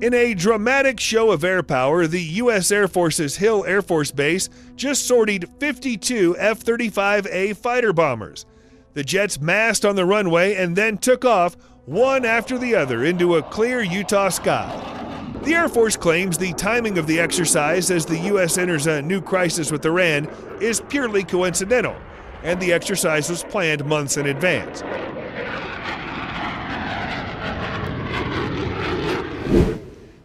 In a dramatic show of air power, the U.S. Air Force's Hill Air Force Base just sortied 52 F-35A fighter bombers. The jets massed on the runway and then took off, one after the other, into a clear Utah sky. The Air Force claims the timing of the exercise as the U.S. enters a new crisis with Iran is purely coincidental, and the exercise was planned months in advance.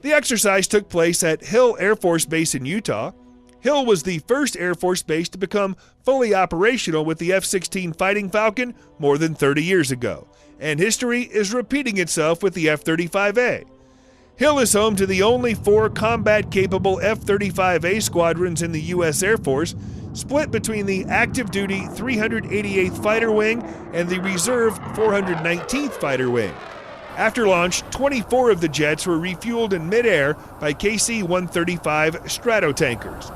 The exercise took place at Hill Air Force Base in Utah. Hill was the first Air Force base to become fully operational with the F-16 Fighting Falcon more than 30 years ago, and history is repeating itself with the F-35A. Hill is home to the only 4 combat-capable F-35A squadrons in the U.S. Air Force, split between the active-duty 388th Fighter Wing and the reserve 419th Fighter Wing. After launch, 24 of the jets were refueled in midair by KC-135 Stratotankers.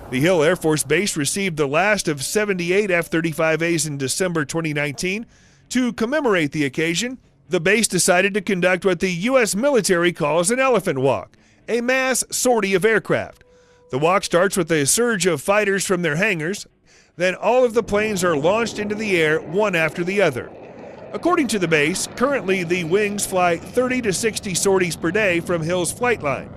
The Hill Air Force Base received the last of 78 F-35As in December 2019. To commemorate the occasion, the base decided to conduct what the U.S. military calls an elephant walk, a mass sortie of aircraft. The walk starts with a surge of fighters from their hangars. Then all of the planes are launched into the air one after the other. According to the base, currently the wings fly 30 to 60 sorties per day from Hill's flight line.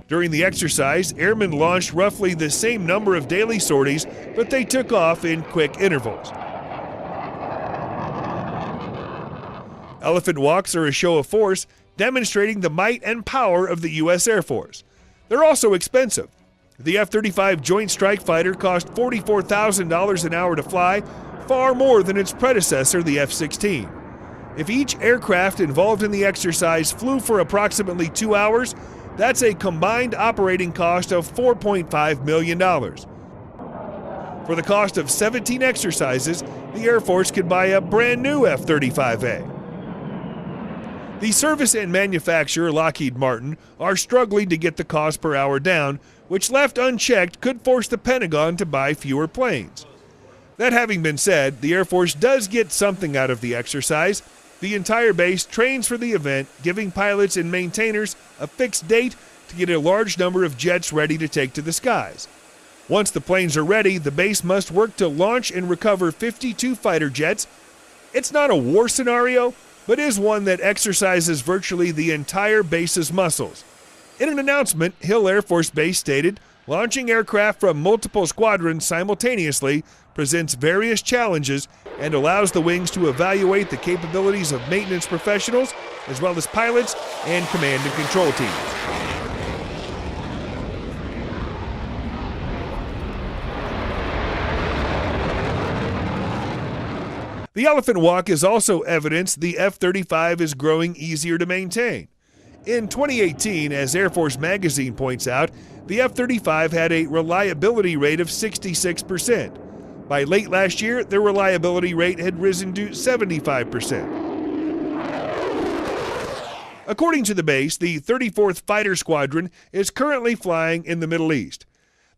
During the exercise, airmen launched roughly the same number of daily sorties, but they took off in quick intervals. Elephant walks are a show of force, demonstrating the might and power of the U.S. Air Force. They're also expensive. The F-35 Joint Strike Fighter cost $44,000 an hour to fly, far more than its predecessor, the F-16. If each aircraft involved in the exercise flew for approximately 2 hours, that's a combined operating cost of $4.5 million. For the cost of 17 exercises, the Air Force could buy a brand new F-35A. The service and manufacturer, Lockheed Martin, are struggling to get the cost per hour down, which left unchecked could force the Pentagon to buy fewer planes. That having been said, the Air Force does get something out of the exercise. The entire base trains for the event, giving pilots and maintainers a fixed date to get a large number of jets ready to take to the skies. Once the planes are ready, the base must work to launch and recover 52 fighter jets. It's not a war scenario, but is one that exercises virtually the entire base's muscles. In an announcement, Hill Air Force Base stated, launching aircraft from multiple squadrons simultaneously presents various challenges and allows the wings to evaluate the capabilities of maintenance professionals as well as pilots and command and control teams. The elephant walk is also evidence the F-35 is growing easier to maintain. In 2018, as Air Force Magazine points out, the F-35 had a reliability rate of 66%. By late last year, their reliability rate had risen to 75%. According to the base, the 34th Fighter Squadron is currently flying in the Middle East.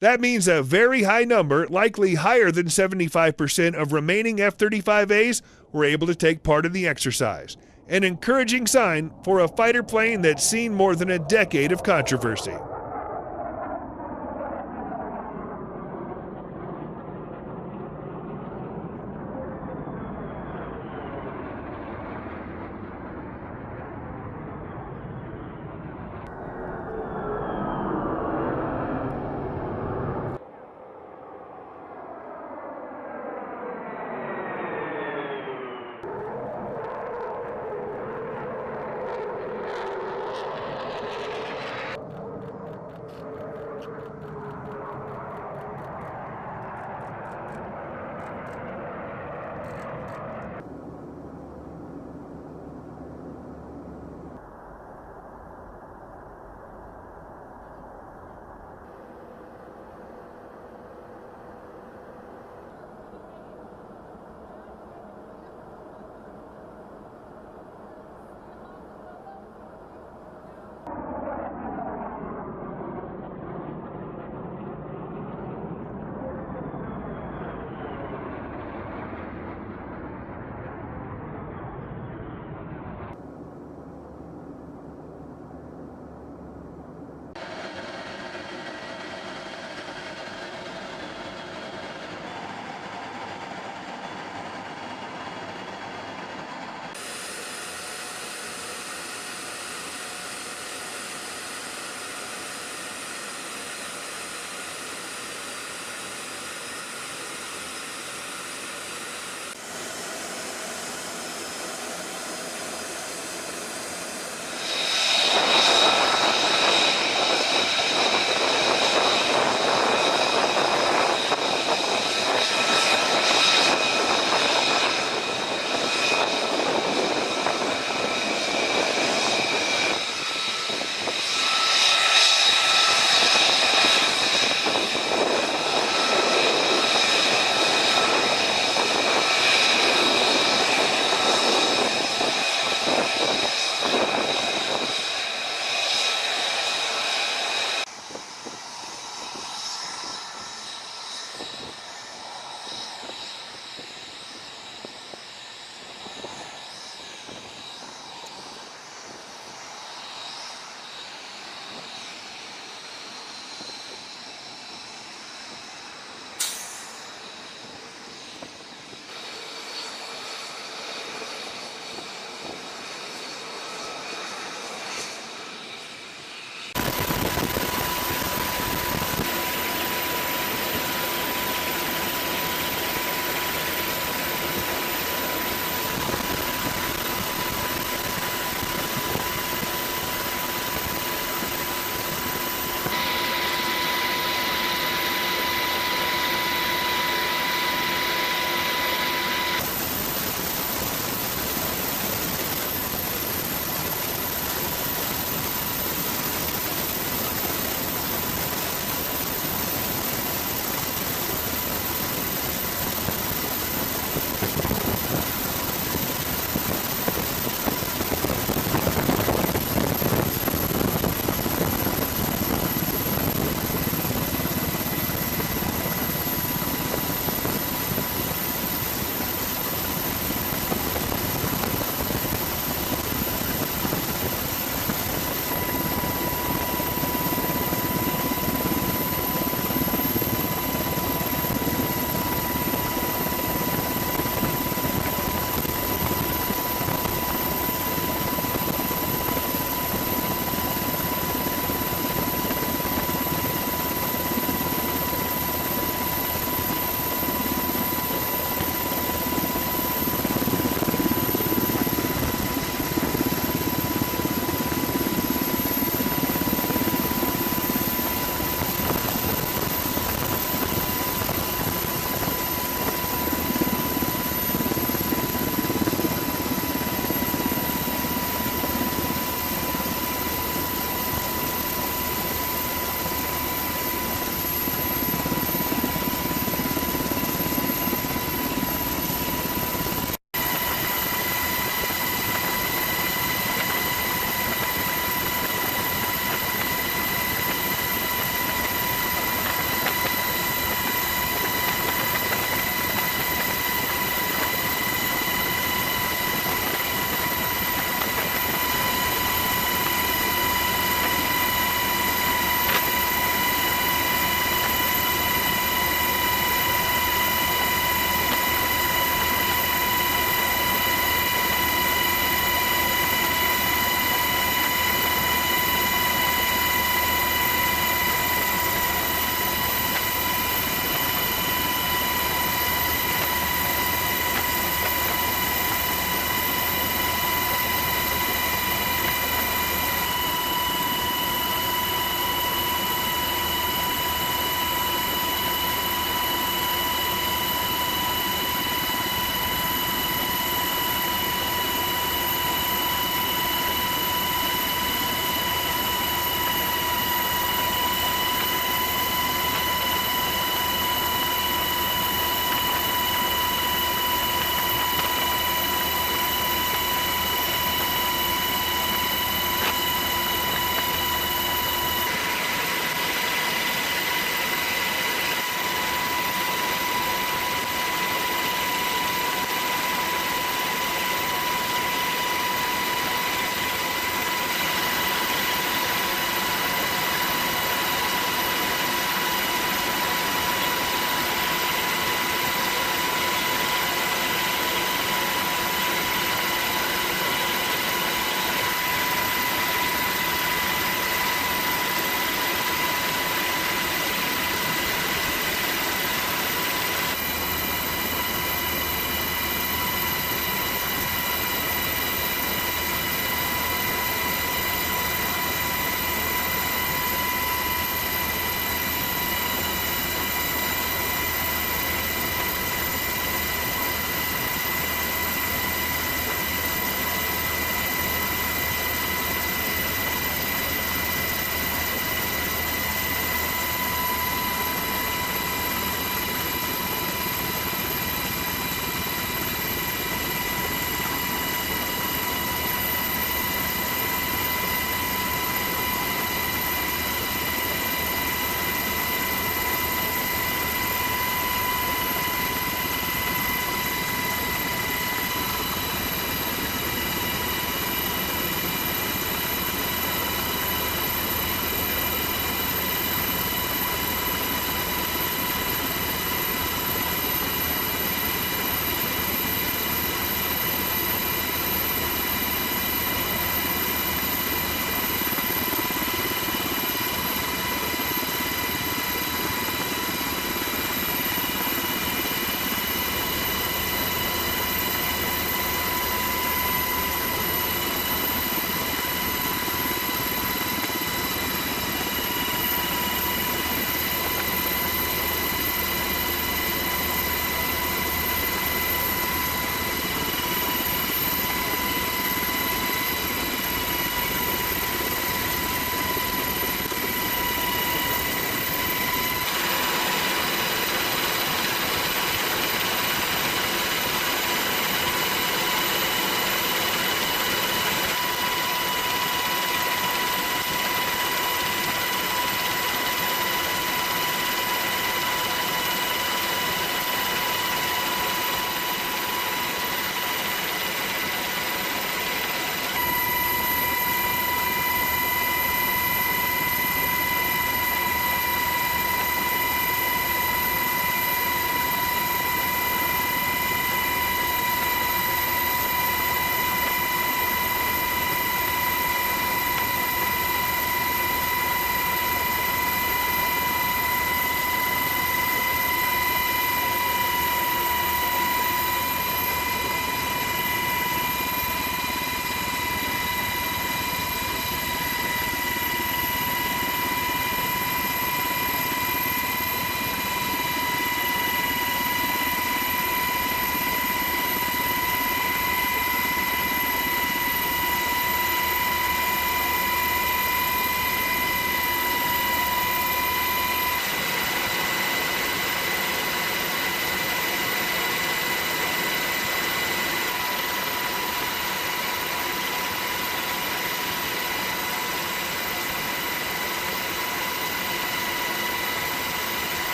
That means a very high number, likely higher than 75% of remaining F-35As were able to take part in the exercise. An encouraging sign for a fighter plane that's seen more than a decade of controversy.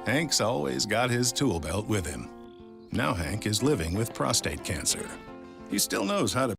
Hank's always got his tool belt with him. Now Hank is living with prostate cancer. He still knows how to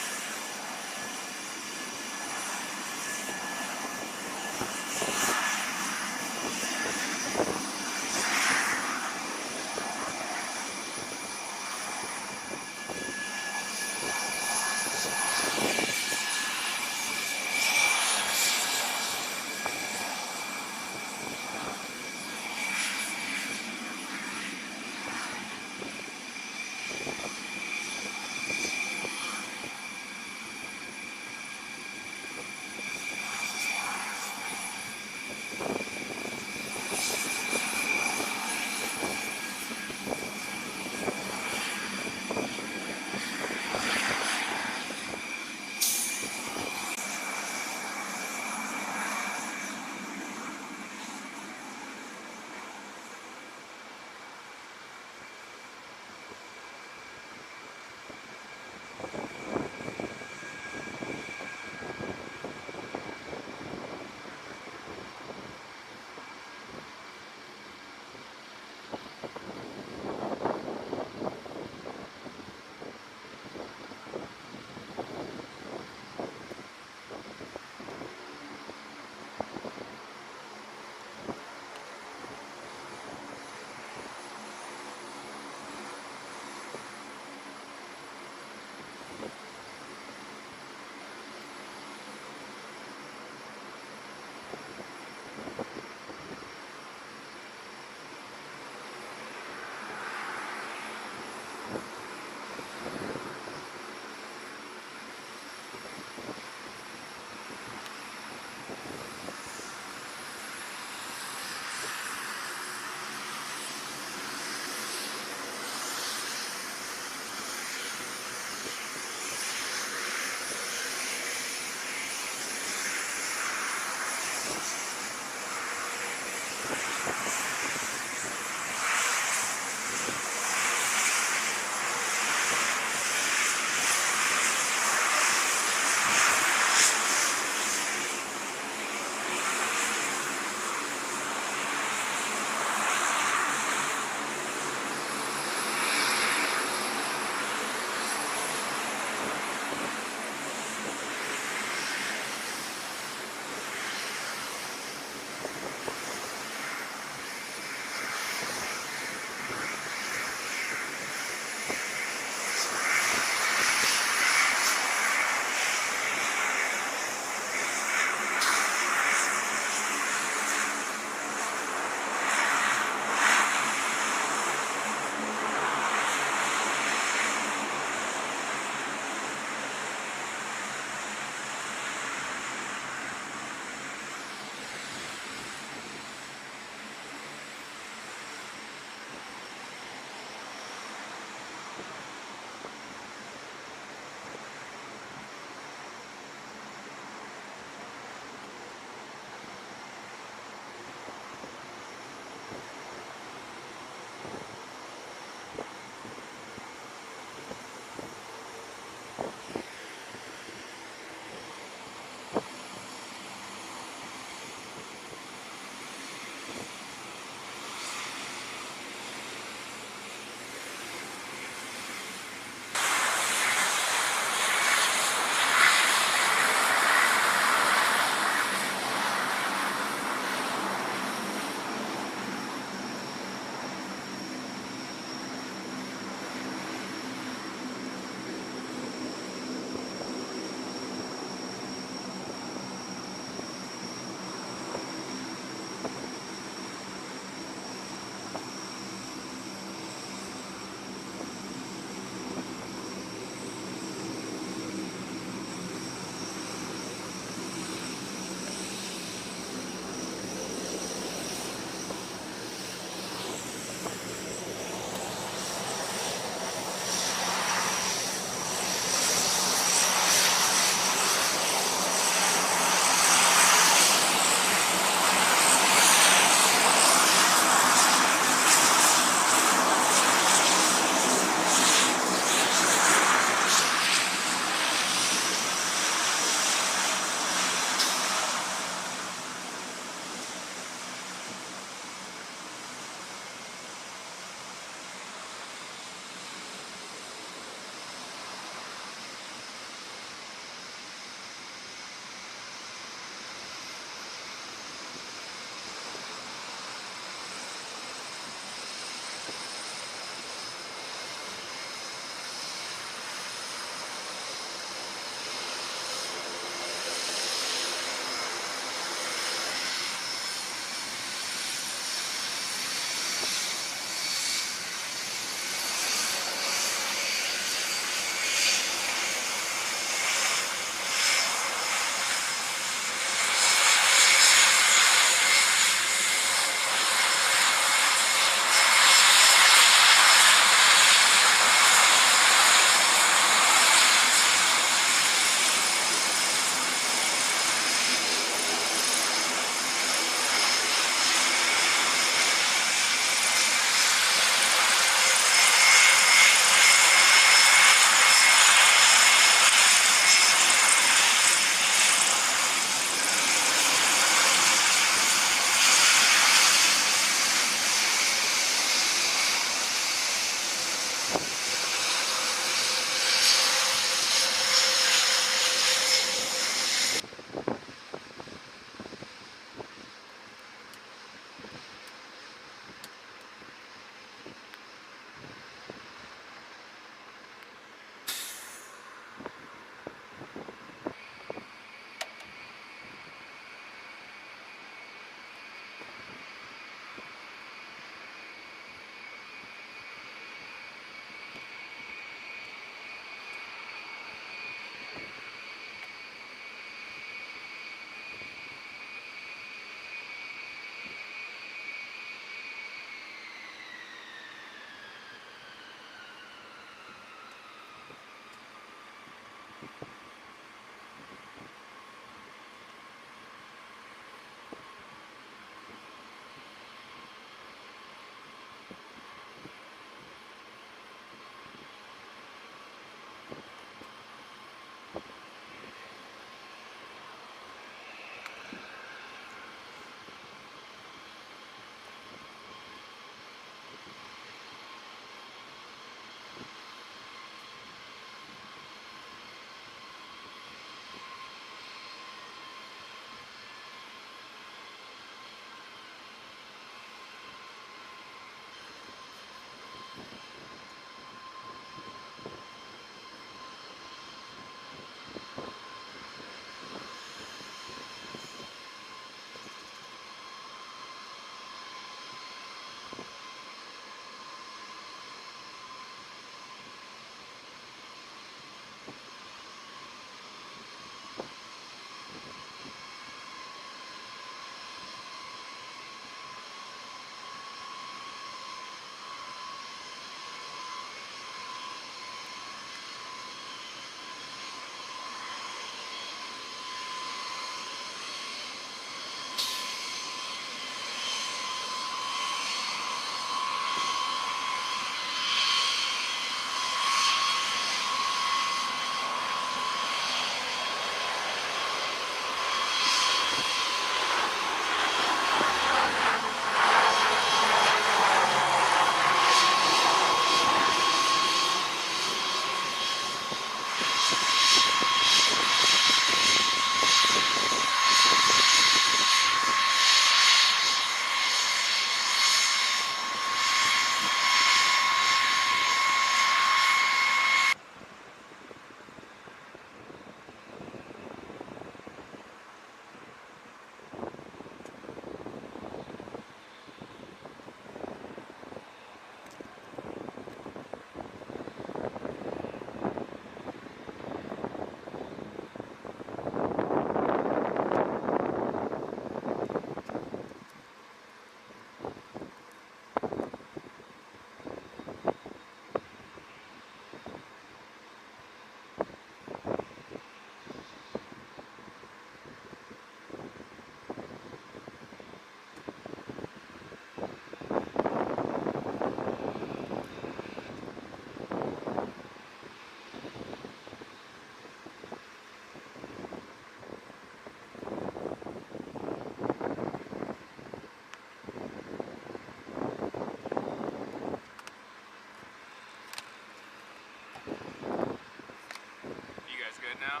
now.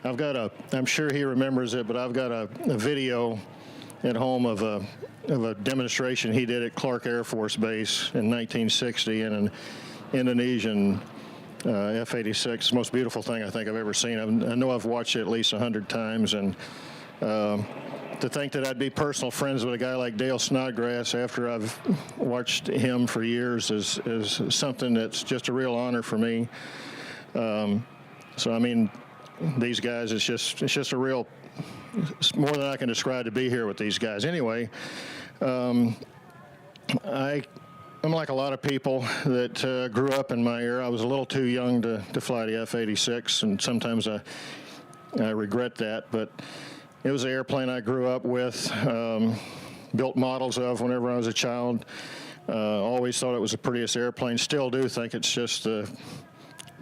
I've got I'm sure he remembers it, but I've got a video at home of a demonstration he did at Clark Air Force Base in 1960 in an Indonesian F-86. Most beautiful thing I think I've ever seen. I know I've watched it at least 100 times, and to think that I'd be personal friends with a guy like Dale Snodgrass after I've watched him for years is something that's just a real honor for me. So I mean, these guys, it's just a real, it's more than I can describe to be here with these guys. Anyway, I'm like a lot of people that grew up in my era. I was a little too young to fly the F-86, and sometimes I regret that, but it was an airplane I grew up with, built models of whenever I was a child. Always thought it was the prettiest airplane. Still do think it's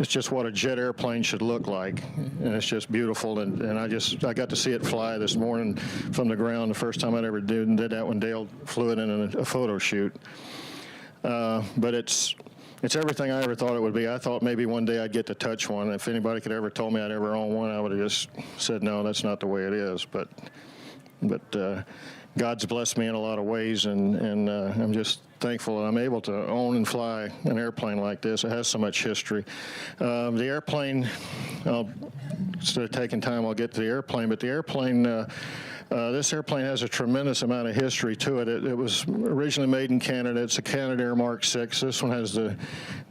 just what a jet airplane should look like, and it's just beautiful. And I got to see it fly this morning from the ground. The first time I'd ever did that when Dale flew it in a photo shoot. But it's everything I ever thought it would be. I thought maybe one day I'd get to touch one. If anybody could ever told me I'd ever own one, I would have just said, no, that's not the way it is. But God's blessed me in a lot of ways, and I'm just thankful that I'm able to own and fly an airplane like this. It has so much history. The airplane, instead of taking time, I'll get to the airplane, but the airplane, this airplane has a tremendous amount of history to it. It was originally made in Canada. It's a Canadair Mark VI. This one has the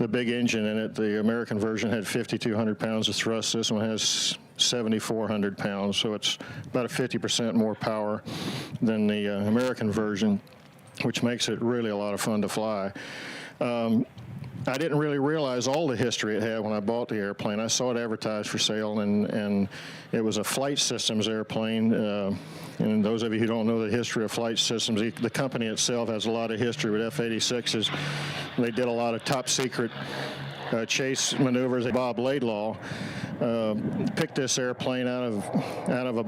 big engine in it. The American version had 5,200 pounds of thrust. This one has 7,400 pounds, so it's about a 50% more power than the American version, which makes it really a lot of fun to fly. I didn't really realize all the history it had when I bought the airplane. I saw it advertised for sale, and it was a Flight Systems airplane. And those of you who don't know the history of Flight Systems, the company itself has a lot of history with F-86s. They did a lot of top secret chase maneuvers. Bob Laidlaw picked this airplane out of a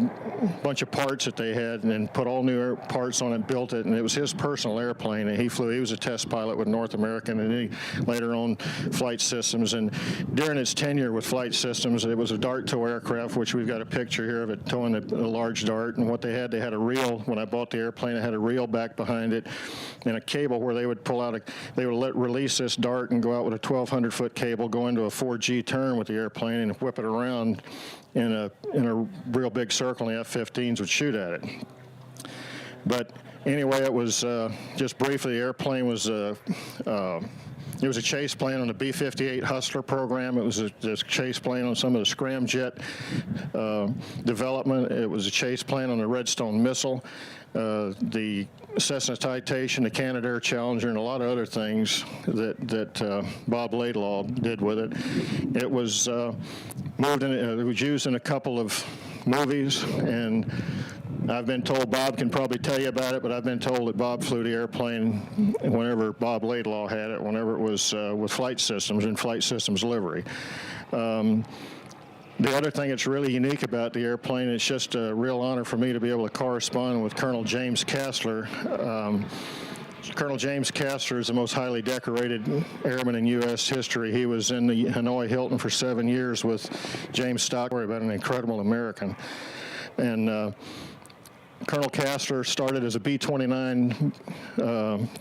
bunch of parts that they had and put all new parts on it, built it, and it was his personal airplane. And he flew. He was a test pilot with North American, and he later on Flight Systems. And during his tenure with Flight Systems, it was a dart tow aircraft, which we've got a picture here of it towing a large dart. And what they had a reel. When I bought the airplane, it had a reel back behind it and a cable where they would pull out they would release this dart and go out with a 1,200-foot cable, go into a 4G turn with the airplane and whip it around in a real big circle, and the F-15s would shoot at it. But anyway, it was just briefly, the airplane was it was a chase plane on the B-58 Hustler program. It was a chase plane on some of the scramjet development. It was a chase plane on the Redstone missile, the Cessna Citation, the Canadair Challenger, and a lot of other things that Bob Laidlaw did with it. It was it was used in a couple of movies, and I've been told, Bob can probably tell you about it, but I've been told that Bob flew the airplane whenever Bob Laidlaw had it, whenever it was with Flight Systems in Flight Systems livery. The other thing that's really unique about the airplane, it's just a real honor for me to be able to correspond with Colonel James Castler. Colonel James Castler is the most highly decorated airman in U.S. history. He was in the Hanoi Hilton for 7 years with James Stockwell, about an incredible American. And Colonel Castler started as a B-29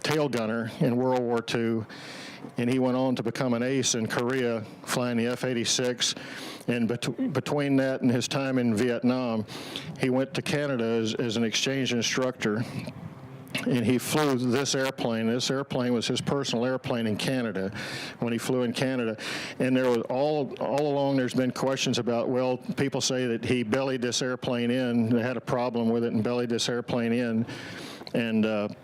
tail gunner in World War II, and he went on to become an ace in Korea, flying the F-86. And between that and his time in Vietnam, he went to Canada as an exchange instructor. And he flew this airplane. This airplane was his personal airplane in Canada when he flew in Canada. And there was all along there's been questions about, well, people say that he bellied this airplane in. They had a problem with it and bellied this airplane in. And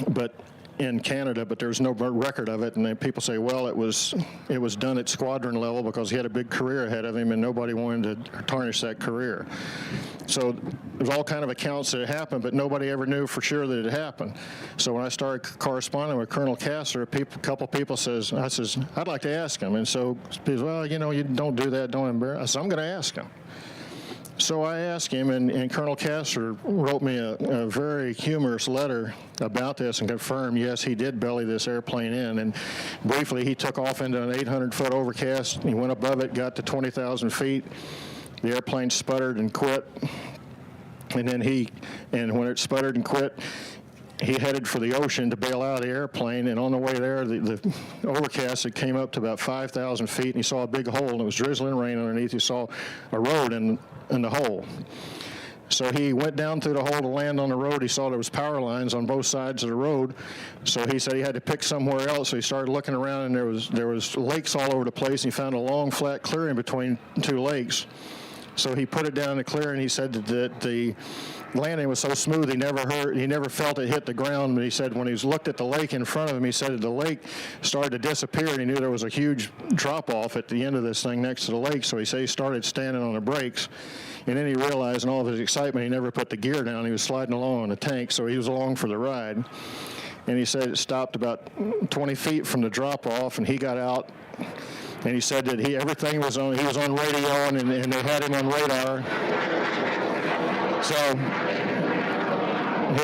but in Canada, but there's no record of it. And then people say, well, it was done at squadron level because he had a big career ahead of him and nobody wanted to tarnish that career. So there's all kind of accounts that it happened, but nobody ever knew for sure that it happened. So when I started corresponding with Colonel Castler, a couple people says, I'd like to ask him. And so he says, well, you don't do that, don't embarrass. I said, I'm going to ask him. So I asked him, and Colonel Castor wrote me a very humorous letter about this and confirmed, yes, he did belly this airplane in. And briefly, he took off into an 800-foot overcast. He went above it, got to 20,000 feet. The airplane sputtered and quit. And then when it sputtered and quit, he headed for the ocean to bail out of the airplane, and on the way there, the overcast had came up to about 5,000 feet, and he saw a big hole, and it was drizzling rain underneath. He saw a road in the hole. So he went down through the hole to land on the road. He saw there was power lines on both sides of the road, so he said he had to pick somewhere else. So he started looking around, and there was lakes all over the place, and he found a long, flat clearing between two lakes. So he put it down in the clearing. He said that the landing was so smooth he never felt it hit the ground. But he said when he looked at the lake in front of him, he said that the lake started to disappear, and he knew there was a huge drop off at the end of this thing next to the lake. So he said he started standing on the brakes, and then he realized in all of his excitement he never put the gear down. He was sliding along on the tank, so he was along for the ride. And he said it stopped about 20 feet from the drop off, and he got out. And he said that everything was on. He was on radio, and they had him on radar. So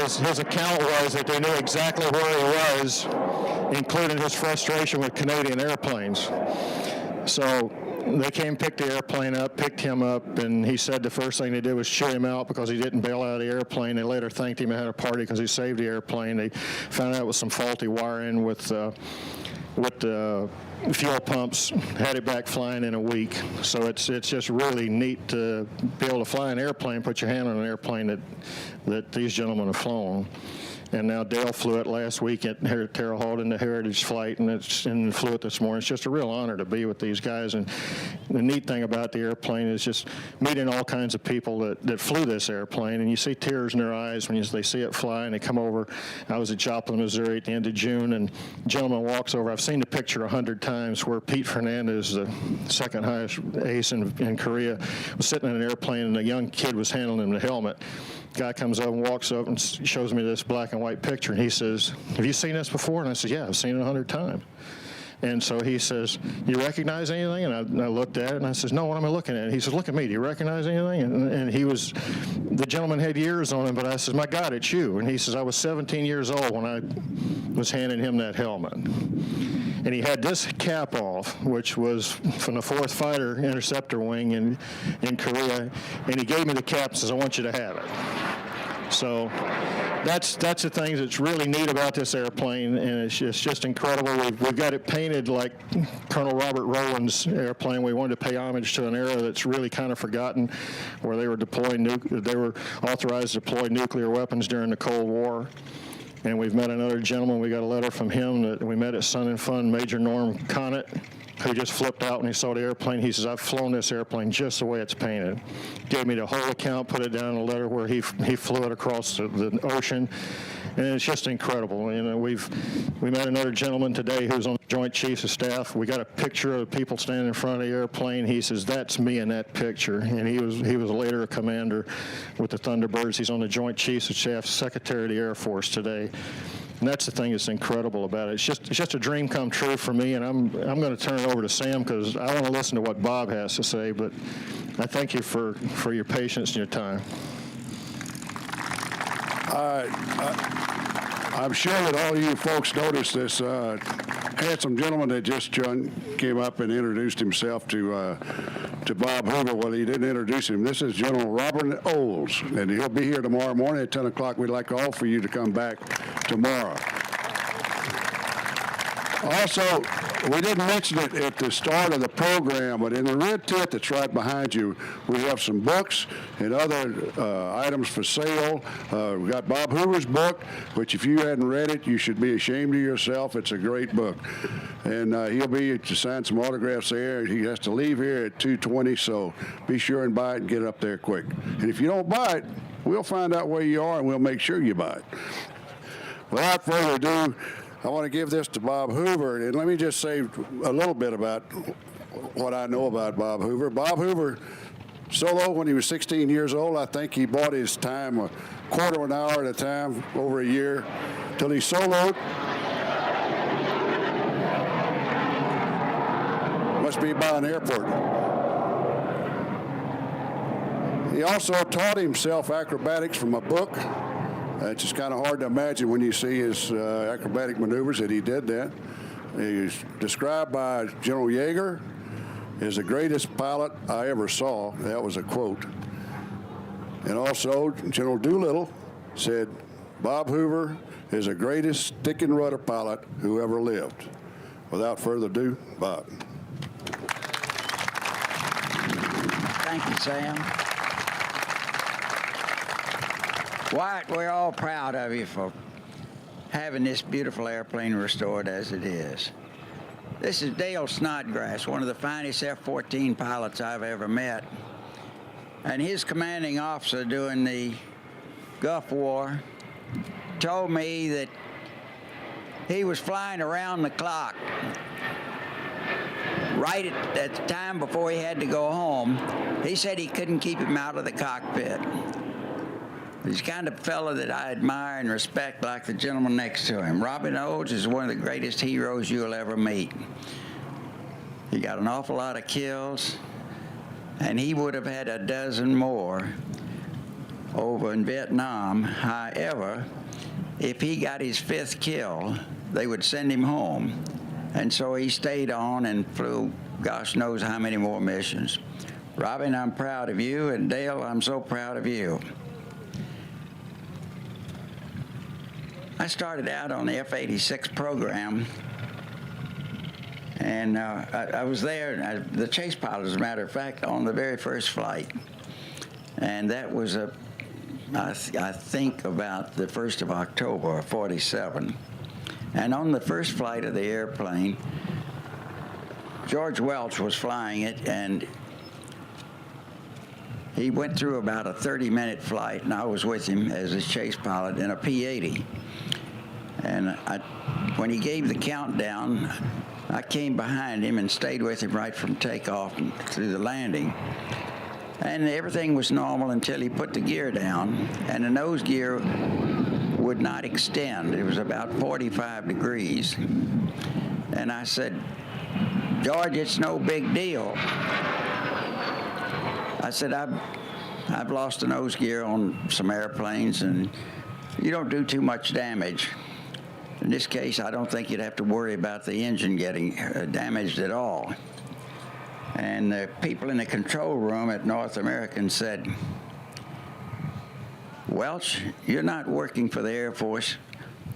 his account was that they knew exactly where he was, including his frustration with Canadian airplanes. So they came, picked him up, and he said the first thing they did was cheer him out because he didn't bail out of the airplane. They later thanked him and had a party because he saved the airplane. They found out it was some faulty wiring with the fuel pumps, had it back flying in a week. So it's just really neat to be able to fly an airplane, put your hand on an airplane that these gentlemen have flown. And now Dale flew it last week at Terre Haute in the Heritage Flight, and flew it this morning. It's just a real honor to be with these guys. And the neat thing about the airplane is just meeting all kinds of people that flew this airplane, and you see tears in their eyes when they see it fly, and they come over. I was at Joplin, Missouri at the end of June, and a gentleman walks over. I've seen the picture 100 times where Pete Fernandez, the second highest ace in Korea, was sitting in an airplane, and a young kid was handling him the helmet. Guy comes up and walks up and shows me this black and white picture, and he says, "Have you seen this before?" And I said, "Yeah, I've seen it 100 times. And so he says, "You recognize anything?" And I looked at it, and I says, "No, what am I looking at?" He says, "Look at me. Do you recognize anything?" And the gentleman had years on him, but I says, "My God, it's you." And he says, "I was 17 years old when I was handing him that helmet." And he had this cap off, which was from the 4th Fighter Interceptor Wing in Korea. And he gave me the cap and says, "I want you to have it." So that's the thing that's really neat about this airplane, and it's just incredible. We've got it painted like Colonel Robert Rowland's airplane. We wanted to pay homage to an era that's really kind of forgotten, where they were authorized to deploy nuclear weapons during the Cold War. And we've met another gentleman. We got a letter from him that we met at Sun and Fun, Major Norm Connett, who just flipped out when he saw the airplane. He says, "I've flown this airplane just the way it's painted." Gave me the whole account, put it down in a letter where he flew it across the ocean. And it's just incredible. You know, we met another gentleman today who's on the Joint Chiefs of Staff. We got a picture of people standing in front of the airplane. He says, "That's me in that picture." And he was later a commander with the Thunderbirds. He's on the Joint Chiefs of Staff, Secretary of the Air Force today. And that's the thing that's incredible about it. It's just a dream come true for me, and I'm going to turn it over to Sam because I want to listen to what Bob has to say. But I thank you for your patience and your time. I'm sure that all of you folks noticed this handsome gentleman that just came up and introduced himself to Bob Hoover. Well, he didn't introduce him. This is General Robert Olds, and he'll be here tomorrow morning at 10 o'clock. We'd like all for you to come back tomorrow. Also, we didn't mention it at the start of the program, but in the red tent that's right behind you, we have some books and other items for sale. We've got Bob Hoover's book, which if you hadn't read it, you should be ashamed of yourself. It's a great book. And he'll be to sign some autographs there. He has to leave here at 2:20, so be sure and buy it and get up there quick. And if you don't buy it, we'll find out where you are and we'll make sure you buy it. Without further ado, I want to give this to Bob Hoover, and let me just say a little bit about what I know about Bob Hoover. Bob Hoover soloed when he was 16 years old. I think he bought his time a quarter of an hour at a time, over a year, till he soloed. Must be by an airport. He also taught himself acrobatics from a book. It's just kind of hard to imagine when you see his acrobatic maneuvers that he did that. He's described by General Yeager as the greatest pilot I ever saw. That was a quote. And also, General Doolittle said, Bob Hoover is the greatest stick and rudder pilot who ever lived. Without further ado, Bob. Thank you, Sam. Wyatt, we're all proud of you for having this beautiful airplane restored as it is. This is Dale Snodgrass, one of the finest F-14 pilots I've ever met. And his commanding officer during the Gulf War told me that he was flying around the clock right at the time before he had to go home. He said he couldn't keep him out of the cockpit. He's the kind of fellow that I admire and respect, like the gentleman next to him. Robin Olds is one of the greatest heroes you'll ever meet. He got an awful lot of kills, and he would have had a dozen more over in Vietnam. However, if he got his 5th kill, they would send him home. And so he stayed on and flew gosh knows how many more missions. Robin, I'm proud of you, and Dale, I'm so proud of you. I started out on the F-86 program, and I was there, the chase pilot, as a matter of fact, on the very first flight. And that was, I think, about the 1st of October of '47. And on the first flight of the airplane, George Welch was flying it, and he went through about a 30-minute flight, and I was with him as his chase pilot in a P-80. And when he gave the countdown, I came behind him and stayed with him right from takeoff through the landing. And everything was normal until he put the gear down, and the nose gear would not extend. It was about 45 degrees. And I said, George, it's no big deal. I said, I've lost a nose gear on some airplanes, and you don't do too much damage. In this case, I don't think you'd have to worry about the engine getting damaged at all. And the people in the control room at North American said, Welch, you're not working for the Air Force.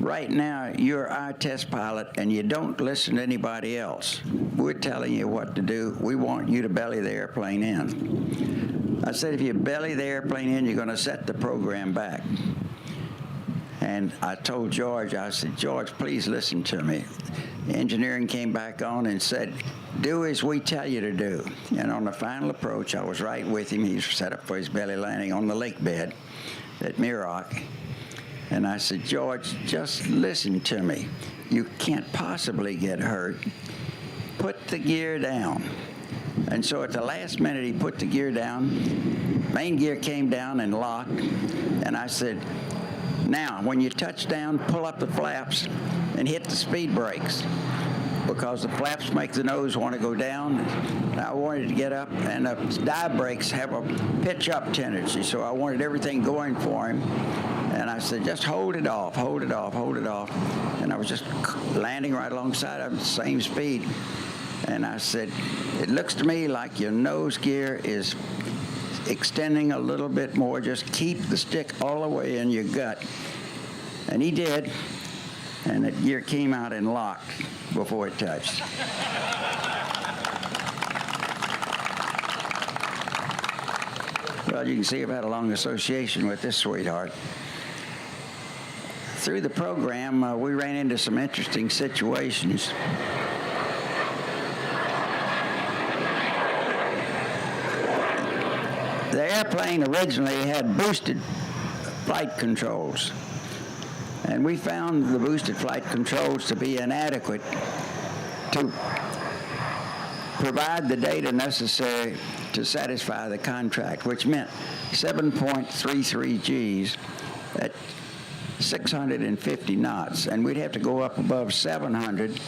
Right now, you're our test pilot, and you don't listen to anybody else. We're telling you what to do. We want you to belly the airplane in. I said, if you belly the airplane in, you're going to set the program back. And I told George, I said, George, please listen to me. Engineering came back on and said, do as we tell you to do. And on the final approach, I was right with him. He was set up for his belly landing on the lake bed at Muroc. And I said, George, just listen to me. You can't possibly get hurt. Put the gear down. And so at the last minute, he put the gear down. Main gear came down and locked. And I said, now, when you touch down, pull up the flaps and hit the speed brakes, because the flaps make the nose want to go down. And I wanted to get up, and the dive brakes have a pitch-up tendency, so I wanted everything going for him. And I said, just hold it off, hold it off, hold it off. And I was just landing right alongside of him at the same speed. And I said, it looks to me like your nose gear is extending a little bit more. Just keep the stick all the way in your gut. And he did, and the gear came out and locked before it touched. Well, you can see I've had a long association with this sweetheart. Through the program, we ran into some interesting situations. The airplane originally had boosted flight controls, and we found the boosted flight controls to be inadequate to provide the data necessary to satisfy the contract, which meant 7.33 Gs at 650 knots, and we'd have to go up above 700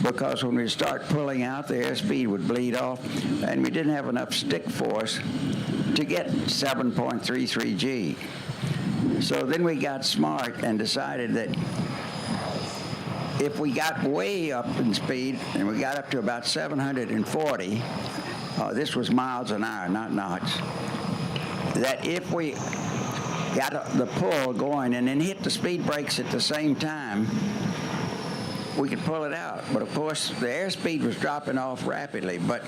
because when we start pulling out, the airspeed would bleed off, and we didn't have enough stick force to get 7.33 G. So then we got smart and decided that if we got way up in speed and we got up to about 740, this was miles an hour, not knots, that if we got the pull going and then hit the speed brakes at the same time, we could pull it out. But of course, the airspeed was dropping off rapidly, but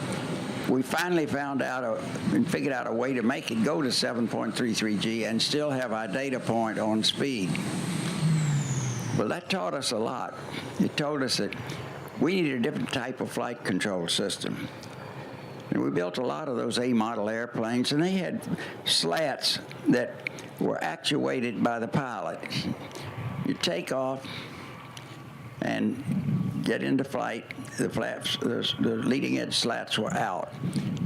we finally found out and figured out a way to make it go to 7.33 G and still have our data point on speed. Well, that taught us a lot. It told us that we needed a different type of flight control system. And we built a lot of those A-model airplanes, and they had slats that were actuated by the pilot. You take off and get into flight, the flaps, the leading edge slats were out.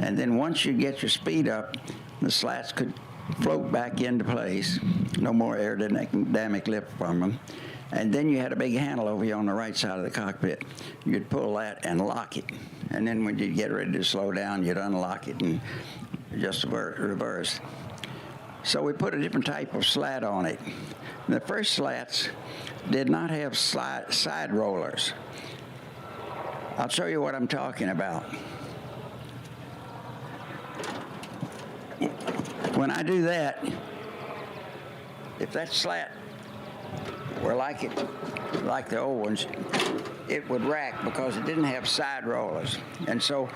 And then once you get your speed up, the slats could float back into place. No more aerodynamic lift from them. And then you had a big handle over here on the right side of the cockpit. You'd pull that and lock it. And then when you'd get ready to slow down, you'd unlock it and just reverse. So we put a different type of slat on it. The first slats did not have side rollers. I'll show you what I'm talking about. When I do that, if that slat were like the old ones, it would rack because it didn't have side rollers. And so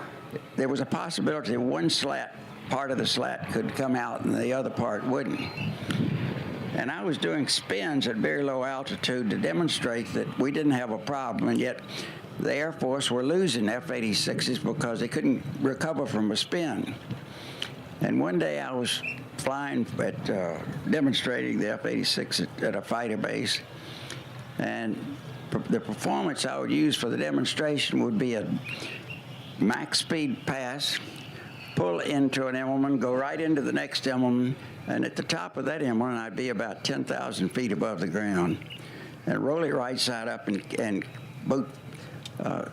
there was a possibility that one slat, part of the slat could come out and the other part wouldn't. And I was doing spins at very low altitude to demonstrate that we didn't have a problem, and yet the Air Force were losing F-86s because they couldn't recover from a spin. And one day I was flying demonstrating the F-86 at a fighter base, and the performance I would use for the demonstration would be a max speed pass, pull into an Immelman, go right into the next Immelman, and at the top of that Immelman I'd be about 10,000 feet above the ground, and roll it right side up and boot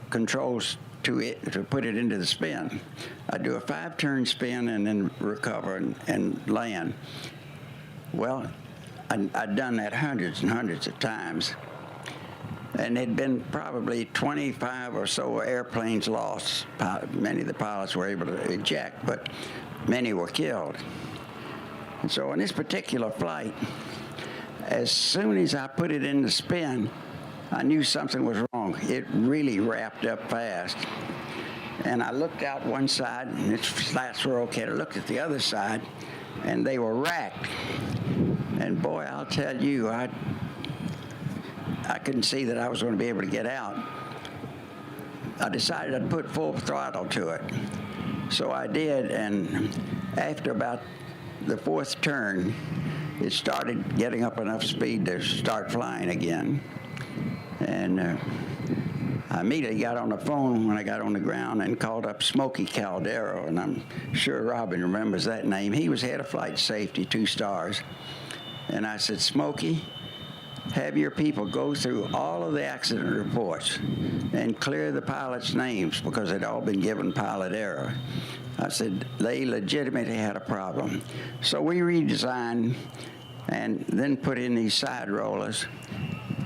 controls to put it into the spin. I'd do a 5-turn spin and then recover and land. Well, I'd done that hundreds and hundreds of times. And there'd been probably 25 or so airplanes lost. Many of the pilots were able to eject, but many were killed. And so on this particular flight, as soon as I put it in the spin, I knew something was wrong. It really wrapped up fast. And I looked out one side, and its slats were okay. I looked at the other side, and they were racked. And boy, I'll tell you, I couldn't see that I was going to be able to get out. I decided I'd put full throttle to it. So I did, and after about the 4th turn, it started getting up enough speed to start flying again. And I immediately got on the phone when I got on the ground and called up Smokey Caldero, and I'm sure Robin remembers that name. He was head of flight safety, 2 stars. And I said, Smokey, have your people go through all of the accident reports and clear the pilots' names because they'd all been given pilot error. I said, they legitimately had a problem. So we redesigned and then put in these side rollers,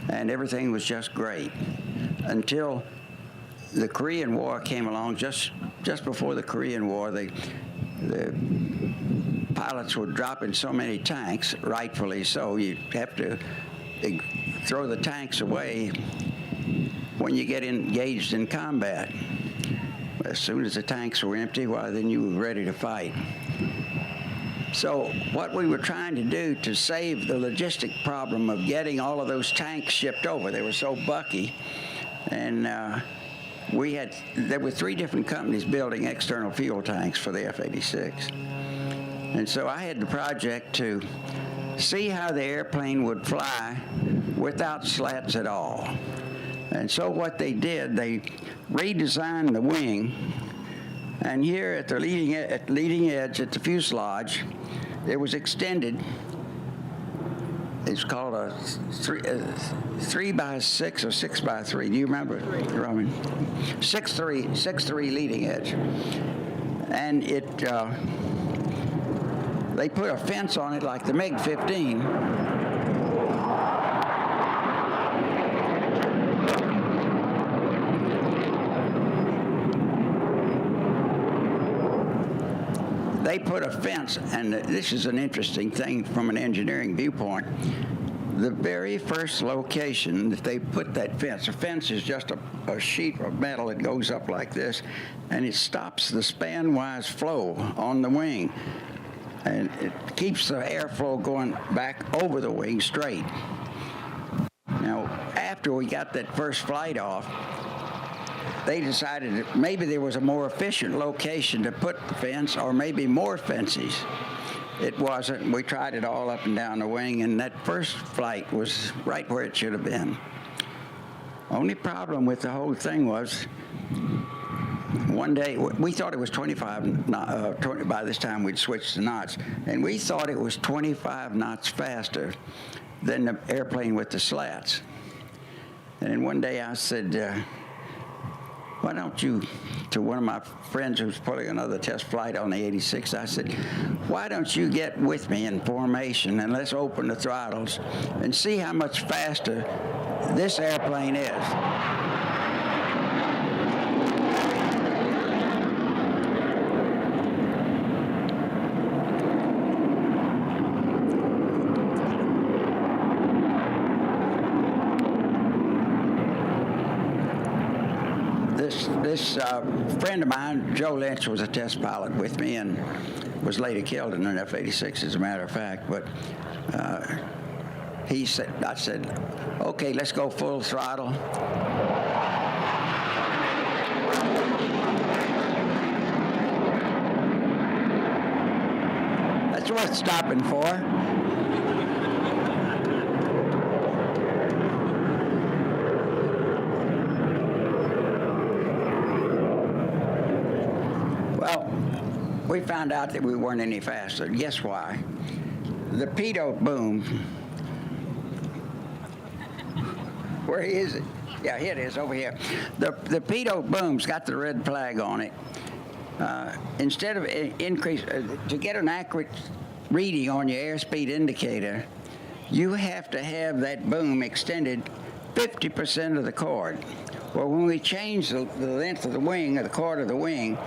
and everything was just great until the Korean War came along. Just before the Korean War, the pilots were dropping so many tanks, rightfully so. You have to throw the tanks away when you get engaged in combat. As soon as the tanks were empty, well, then you were ready to fight. So what we were trying to do to save the logistic problem of getting all of those tanks shipped over, they were so bucky, and there were 3 different companies building external fuel tanks for the F-86. And so I had the project to see how the airplane would fly without slats at all. And so what they did, they redesigned the wing, and here at the leading edge at the fuselage, it was extended it's called a 3x6 or 6x3. Do you remember, Roman? 6'3" leading edge. And they put a fence on it like the MiG-15. They put a fence, and this is an interesting thing from an engineering viewpoint. The very first location that they put that fence, a fence is just a sheet of metal that goes up like this, and it stops the span-wise flow on the wing, and it keeps the airflow going back over the wing straight. Now, after we got that first flight off, they decided that maybe there was a more efficient location to put the fence, or maybe more fences. It wasn't. We tried it all up and down the wing, and that first flight was right where it should have been. Only problem with the whole thing was, one day, we thought it was 25, 20, by this time we'd switched to knots, and we thought it was 25 knots faster than the airplane with the slats. And then one day I said, why don't you, to one of my friends who's pulling another test flight on the 86, I said, why don't you get with me in formation and let's open the throttles and see how much faster this airplane is. This friend of mine, Joe Lynch, was a test pilot with me and was later killed in an F-86, as a matter of fact. But I said, okay, let's go full throttle. That's worth stopping for. We found out that we weren't any faster. Guess why? The pitot boom. Where is it? Yeah, here it is, over here. The pitot boom's got the red flag on it. Instead of to get an accurate reading on your airspeed indicator, you have to have that boom extended 50% of the chord. Well, when we change the length of the wing, or the chord of the wing,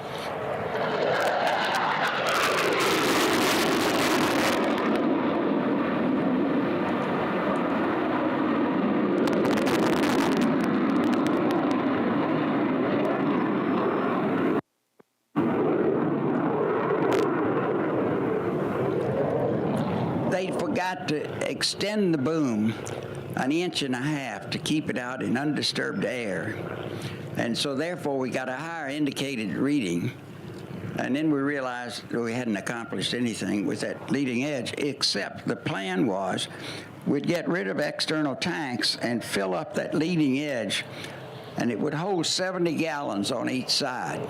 they forgot to extend the boom an inch and a half to keep it out in undisturbed air. And so therefore we got a higher indicated reading. And then we realized that we hadn't accomplished anything with that leading edge, except the plan was we'd get rid of external tanks and fill up that leading edge, and it would hold 70 gallons on each side.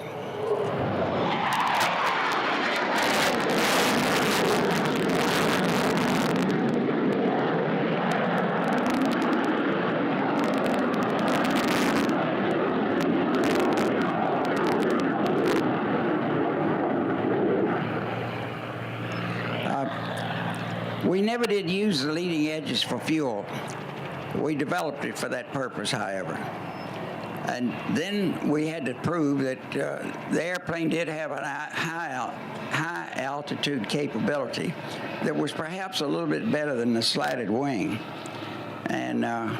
We never did use the leading edges for fuel. We developed it for that purpose, however. And then we had to prove that the airplane did have a high altitude capability that was perhaps a little bit better than the slatted wing. And I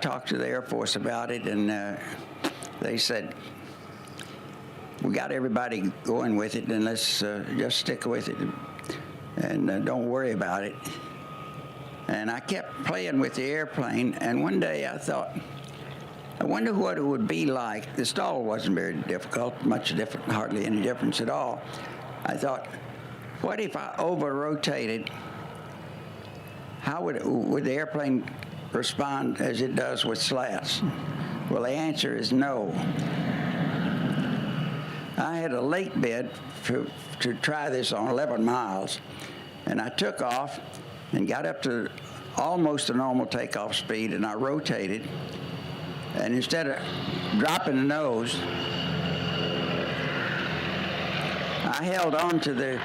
talked to the Air Force about it, and they said, we got everybody going with it, and let's just stick with it. And don't worry about it. And I kept playing with the airplane, and one day I thought, I wonder what it would be like. The stall wasn't very difficult, much different, hardly any difference at all. I thought, what if I over-rotated? How would the airplane respond as it does with slats? Well, the answer is no. I had a lake bid to try this on 11 miles, And I took off and got up to almost a normal takeoff speed, and I rotated. And instead of dropping the nose, I held on to the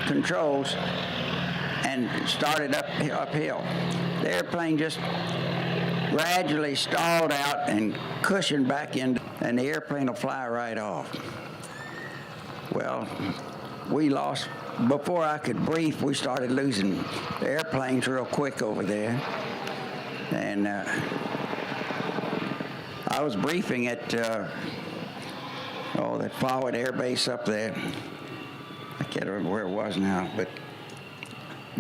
controls and started uphill. The airplane just gradually stalled out and cushioned back in, and the airplane will fly right off. Well, we lost. Before I could brief, we started losing the airplanes real quick over there. And I was briefing at, that forward air base up there. I can't remember where it was now, but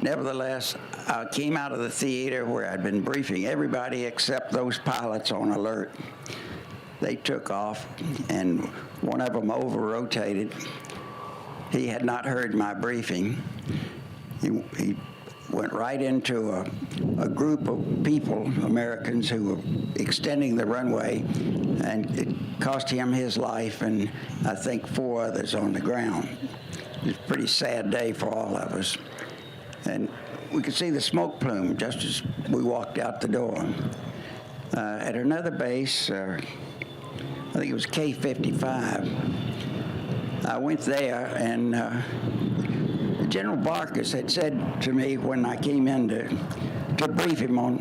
nevertheless, I came out of the theater where I'd been briefing everybody except those pilots on alert. They took off, and one of them over-rotated. He had not heard my briefing. He went right into a group of people, Americans, who were extending the runway, and it cost him his life and I think 4 others on the ground. It was a pretty sad day for all of us. And we could see the smoke plume just as we walked out the door. At another base, I think it was K-55, I went there, and General Barkus had said to me when I came in to brief him on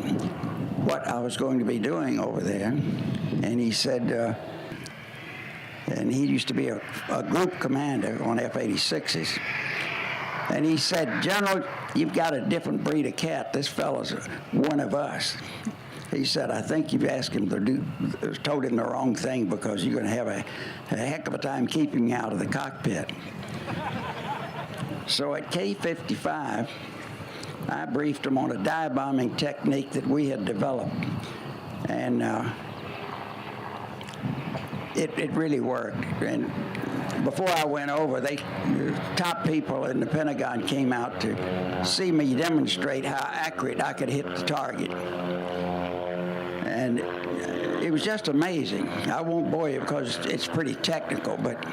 what I was going to be doing over there, and he said, and he used to be a group commander on F-86s, and he said, "General, you've got a different breed of cat. This fellow's one of us." He said, "I think you've asked him told him the wrong thing, because you're going to have a heck of a time keeping me out of the cockpit." So at K-55, I briefed him on a dive bombing technique that we had developed. And it really worked. And before I went over, the top people in the Pentagon came out to see me demonstrate how accurate I could hit the target. And it was just amazing. I won't bore you because it's pretty technical, but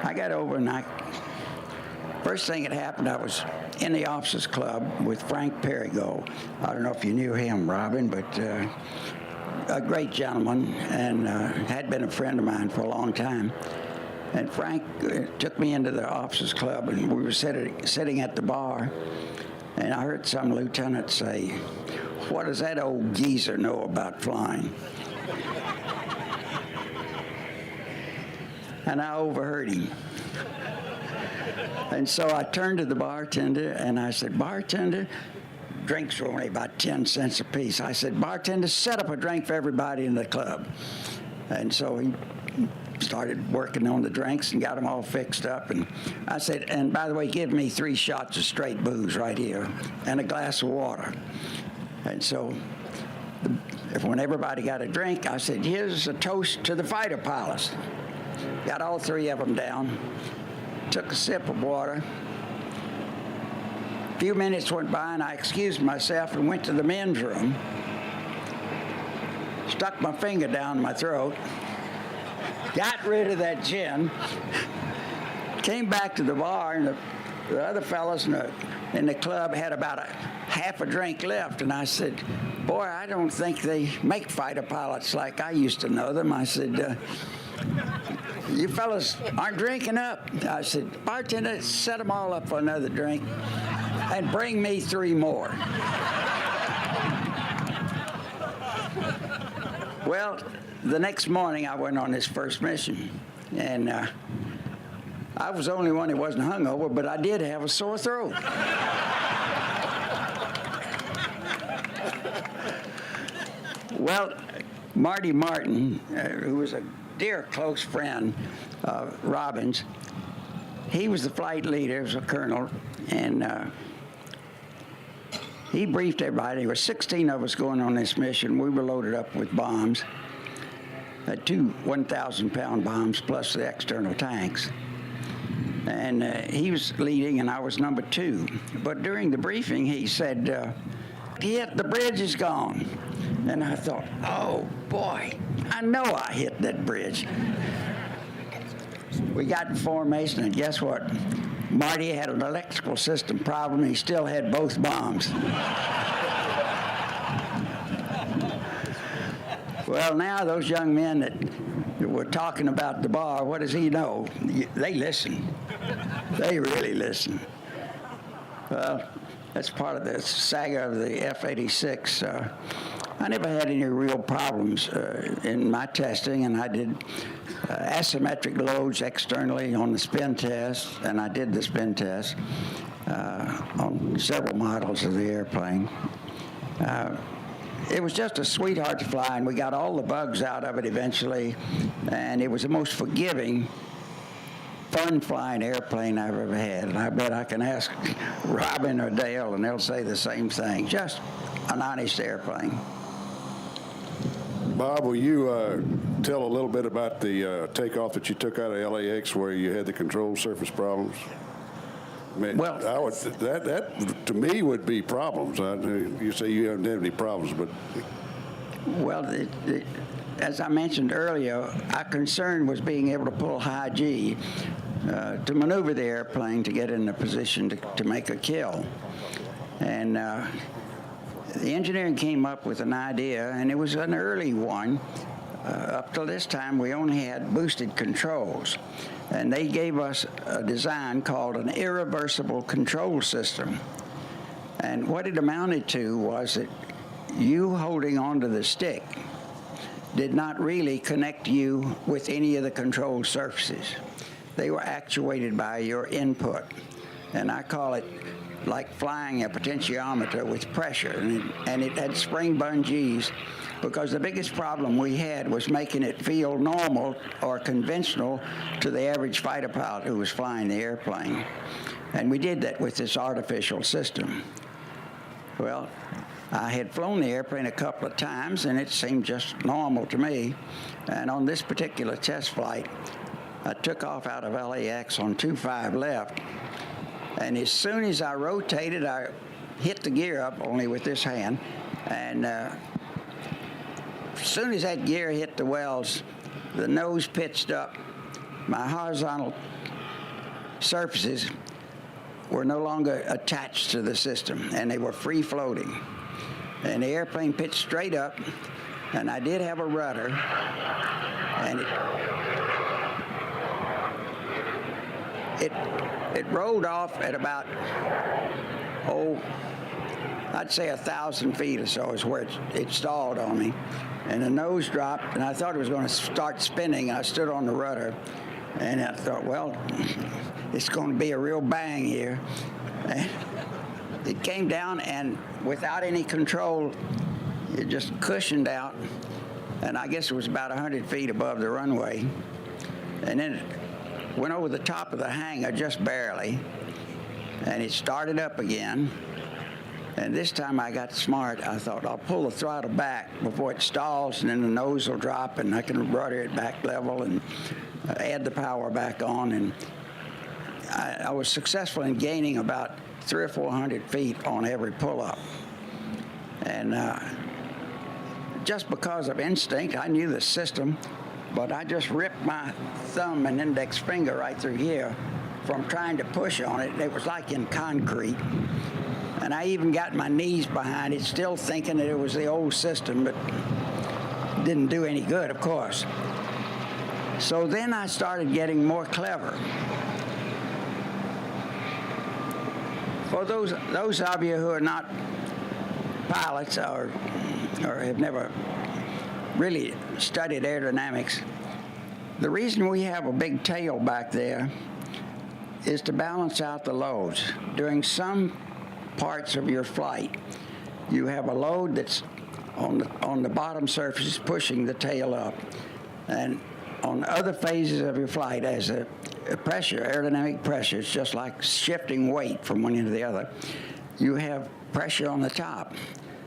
I got over, and first thing that happened, I was in the officers club with Frank Perigo. I don't know if you knew him, Robin, but a great gentleman, and had been a friend of mine for a long time. And Frank took me into the officers club, and we were sitting at the bar, and I heard some lieutenant say, "What does that old geezer know about flying?" And I overheard him. And so I turned to the bartender, and I said, "Bartender, drinks were only about 10 cents a piece." I said, "Bartender, set up a drink for everybody in the club." And so he started working on the drinks and got them all fixed up. And I said, "And by the way, give me 3 shots of straight booze right here and a glass of water." And so when everybody got a drink, I said, "Here's a toast to the fighter pilots." Got all 3 of them down, took a sip of water. A few minutes went by, and I excused myself and went to the men's room, stuck my finger down my throat, got rid of that gin, came back to the bar, and the other fellas in the club had about half a drink left, and I said, "Boy, I don't think they make fighter pilots like I used to know them." I said, "You fellas aren't drinking up." I said, "Bartender, set them all up for another drink and bring me 3 more. Well, the next morning I went on this first mission, and I was the only one that wasn't hungover, but I did have a sore throat. Well, Marty Martin, who was a dear close friend of Robin's, he was the flight leader, was a colonel, and he briefed everybody. There were 16 of us going on this mission. We were loaded up with bombs, 2 1,000-pound bombs plus the external tanks. And he was leading, and I was number 2. But during the briefing, he said, "The bridge is gone." And I thought, oh, boy, I know I hit that bridge. We got in formation, and guess what? Marty had an electrical system problem. He still had both bombs. Well, now those young men that were talking about the bar, what does he know? They listen. They really listen. Well, that's part of the saga of the F-86. I never had any real problems in my testing, and I did asymmetric loads externally on the spin test, and I did the spin test on several models of the airplane. It was just a sweetheart to fly, and we got all the bugs out of it eventually, and it was the most forgiving, fun flying airplane I've ever had. And I bet I can ask Robin or Dale, and they'll say the same thing. Just an honest airplane. Bob, will you tell a little bit about the takeoff that you took out of LAX where you had the control surface problems? I mean, Well, that to me would be problems. You say you haven't had any problems, but well, as I mentioned earlier, our concern was being able to pull high G to maneuver the airplane to get in a position to make a kill. And the engineering came up with an idea, and it was an early one. Up till this time, we only had boosted controls. And they gave us a design called an irreversible control system. And what it amounted to was that you holding onto the stick did not really connect you with any of the control surfaces. They were actuated by your input. And I call it like flying a potentiometer with pressure. And it had spring bungees, because the biggest problem we had was making it feel normal or conventional to the average fighter pilot who was flying the airplane. And we did that with this artificial system. Well, I had flown the airplane a couple of times, and it seemed just normal to me. And on this particular test flight, I took off out of LAX on 25 left, and as soon as I rotated, I hit the gear up, only with this hand, and as soon as that gear hit the wells, the nose pitched up. My horizontal surfaces were no longer attached to the system, and they were free floating. And the airplane pitched straight up, and I did have a rudder, and it rolled off at about, I'd say 1,000 feet or so is where it stalled on me. And the nose dropped, and I thought it was going to start spinning. I stood on the rudder, and I thought, well, it's going to be a real bang here. And it came down, and without any control, it just cushioned out. And I guess it was about 100 feet above the runway. And then it went over the top of the hangar just barely, and it started up again. And this time I got smart. I thought, I'll pull the throttle back before it stalls, and then the nose will drop, and I can rudder it back level and add the power back on. And I was successful in gaining about 300 or 400 feet on every pull-up. And just because of instinct, I knew the system, but I just ripped my thumb and index finger right through here from trying to push on it. It was like in concrete. And I even got my knees behind it, still thinking that it was the old system, but didn't do any good, of course. So then I started getting more clever. For those of you who are not pilots or have never really studied aerodynamics, the reason we have a big tail back there is to balance out the loads. During some parts of your flight, you have a load that's on the bottom surface pushing the tail up, and on other phases of your flight, as a pressure, aerodynamic pressure, it's just like shifting weight from one end to the other. You have pressure on the top.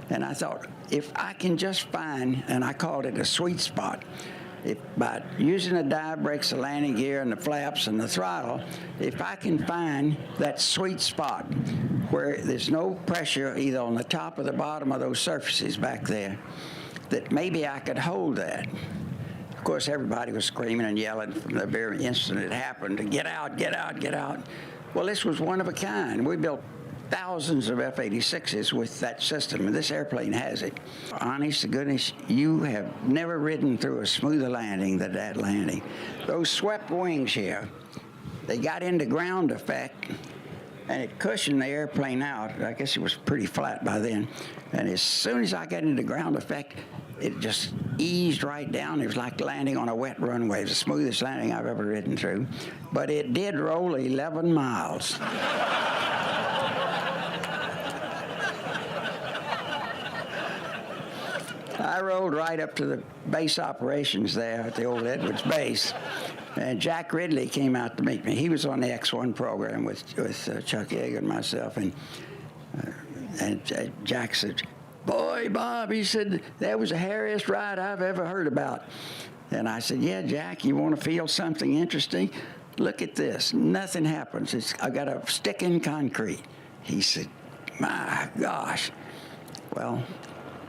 And I thought, if I can just find, and I called it a sweet spot, if by using the dive brakes, the landing gear, and the flaps, and the throttle, if I can find that sweet spot where there's no pressure either on the top or the bottom of those surfaces back there, that maybe I could hold that. Of course, everybody was screaming and yelling from the very instant it happened to get out, get out, get out. Well, this was one of a kind. We built thousands of F-86s with that system, and this airplane has it. Honest to goodness, you have never ridden through a smoother landing than that landing. Those swept wings here, they got into ground effect, and it cushioned the airplane out. I guess it was pretty flat by then. And as soon as I got into ground effect, it just eased right down. It was like landing on a wet runway. It was the smoothest landing I've ever ridden through. But it did roll 11 miles. I rolled right up to the base operations there at the old Edwards base, and Jack Ridley came out to meet me. He was on the X-1 program with Chuck Yeager and myself, and Jack said, "Boy, Bob," he said, "that was the hairiest ride I've ever heard about." And I said, "Yeah, Jack, you want to feel something interesting? Look at this. Nothing happens. I got a stick in concrete." He said, "My gosh." Well,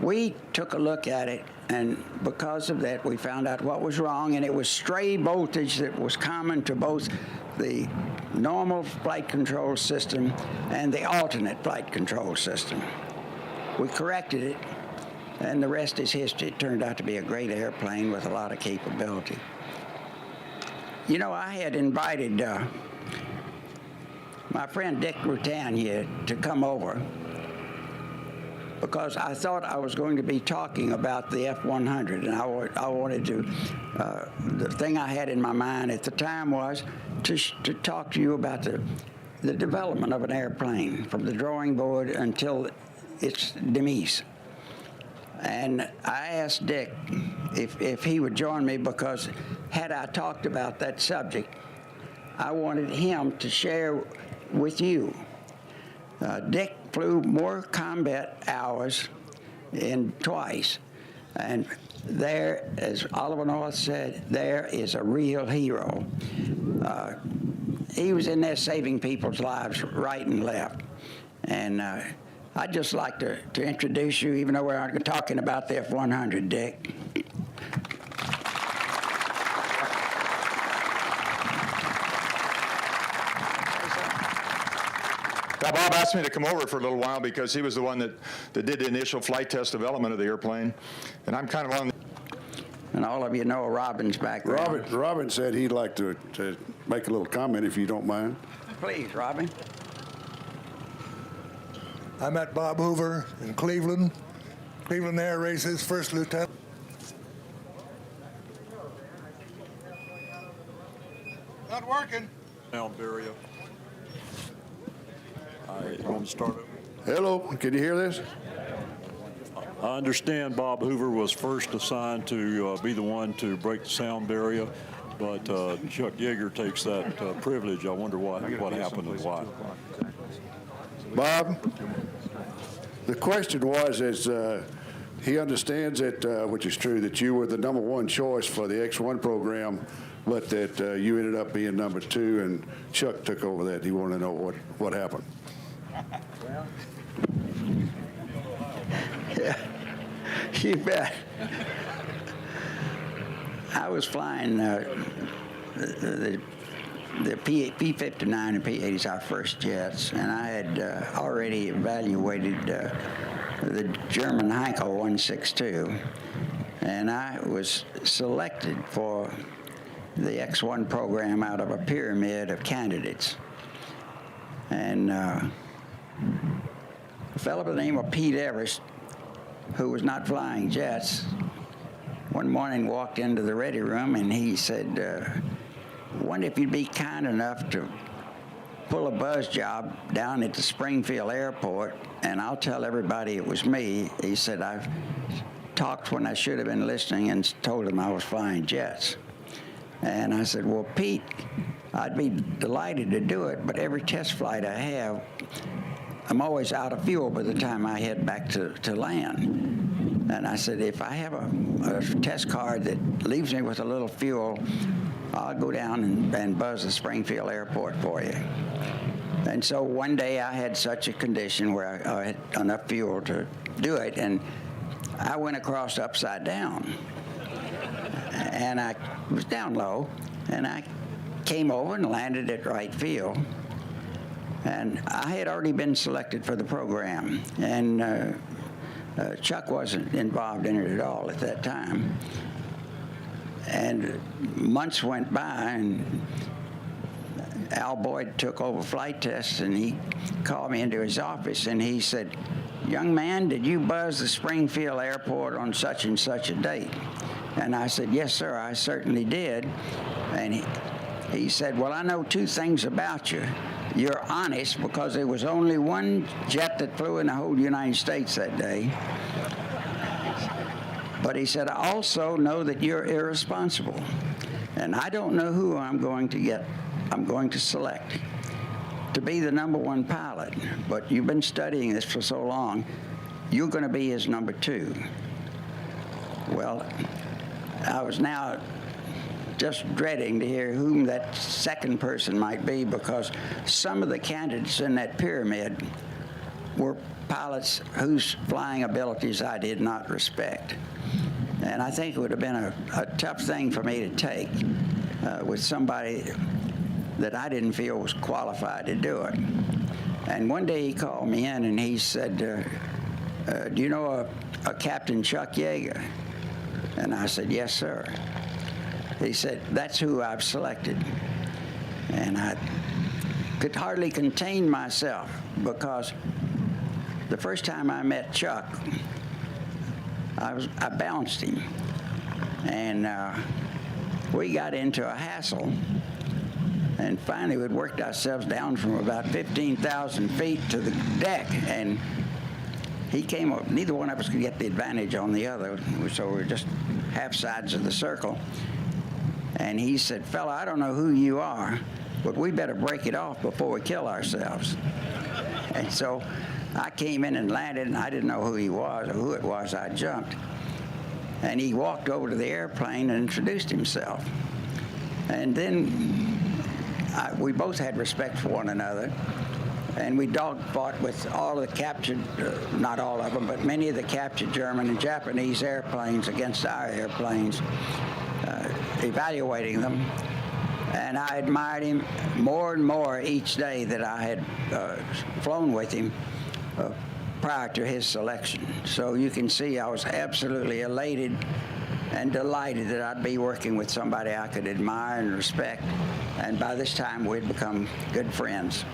we took a look at it, and because of that, we found out what was wrong, and it was stray voltage that was common to both the normal flight control system and the alternate flight control system. We corrected it, and the rest is history. It turned out to be a great airplane with a lot of capability. You know, I had invited my friend Dick Rutan here to come over, because I thought I was going to be talking about the F-100, and I wanted to, the thing I had in my mind at the time was to talk to you about the development of an airplane from the drawing board until its demise. And I asked Dick if he would join me, because had I talked about that subject, I wanted him to share with you. Dick flew more combat hours in twice, and there, as Oliver North said, there is a real hero. He was in there saving people's lives right and left, and I'd just like to introduce you, even though we aren't talking about the F-100, Dick. Now, Bob asked me to come over for a little while because he was the one that did the initial flight test development of the airplane, and I'm kind of on the... And all of you know Robin's background. Robin said he'd like to make a little comment, if you don't mind. Please, Robin. I met Bob Hoover in Cleveland Air Races, first lieutenant. Not working. Sound barrier. You want to start over? Hello, can you hear this? I understand Bob Hoover was first assigned to be the one to break the sound barrier, but Chuck Yeager takes that privilege. I wonder what happened and why. Bob, the question was, he understands that, which is true, that you were the #1 choice for the X-1 program, but that you ended up being #2, and Chuck took over that. He wanted to know what happened. Well, yeah, you bet. I was flying the P-59 and P-80s, our first jets, and I had already evaluated the German Heinkel 162, and I was selected for the X-1 program out of a pyramid of candidates. And a fellow by the name of Pete Everest, who was not flying jets, one morning walked into the ready room and he said, wonder if you'd be kind enough to pull a buzz job down at the Springfield airport, and I'll tell everybody it was me. He said, I've talked when I should have been listening and told him I was flying jets. And I said, well, Pete, I'd be delighted to do it, but every test flight I have, I'm always out of fuel by the time I head back to land. And I said, if I have a test card that leaves me with a little fuel, I'll go down and buzz the Springfield airport for you. And so one day I had such a condition where I had enough fuel to do it, and I went across upside down. And I was down low, and I came over and landed at right field. And I had already been selected for the program, and Chuck wasn't involved in it at all at that time. And months went by, and Al Boyd took over flight tests, and he called me into his office, and he said, "Young man, did you buzz the Springfield airport on such and such a date?" And I said, "Yes, sir, I certainly did." And he said, "Well, I know two things about you. You're honest, because there was only one jet that flew in the whole United States that day. But," he said, "I also know that you're irresponsible. And I don't know who I'm going to select to be the #1 pilot. But you've been studying this for so long, you're going to be his #2. Well, I was now just dreading to hear whom that second person might be, because some of the candidates in that pyramid were pilots whose flying abilities I did not respect. And I think it would have been a tough thing for me to take with somebody that I didn't feel was qualified to do it. And one day he called me in and he said, "Do you know a Captain Chuck Yeager?" And I said, "Yes, sir." He said, "That's who I've selected." And I could hardly contain myself, because the first time I met Chuck, I bounced him, and we got into a hassle, and finally we'd worked ourselves down from about 15,000 feet to the deck, and he came up. Neither one of us could get the advantage on the other, so we were just half sides of the circle. And he said, "Fella, I don't know who you are, but we better break it off before we kill ourselves." And so I came in and landed, and I didn't know who he was or who it was I jumped. And he walked over to the airplane and introduced himself. And then we both had respect for one another, and we dogfought with all of the captured, not all of them, but many of the captured German and Japanese airplanes against our airplanes, evaluating them. And I admired him more and more each day that I had flown with him prior to his selection. So you can see I was absolutely elated and delighted that I'd be working with somebody I could admire and respect. And by this time, we'd become good friends.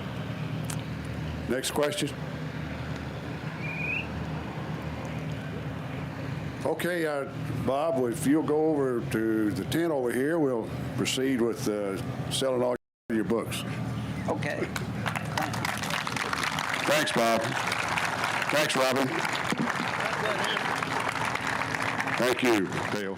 Next question. Okay, Bob, if you'll go over to the tent over here, we'll proceed with selling all your books. Okay. Thanks, Bob. Thanks, Robin. Thank you, Dale.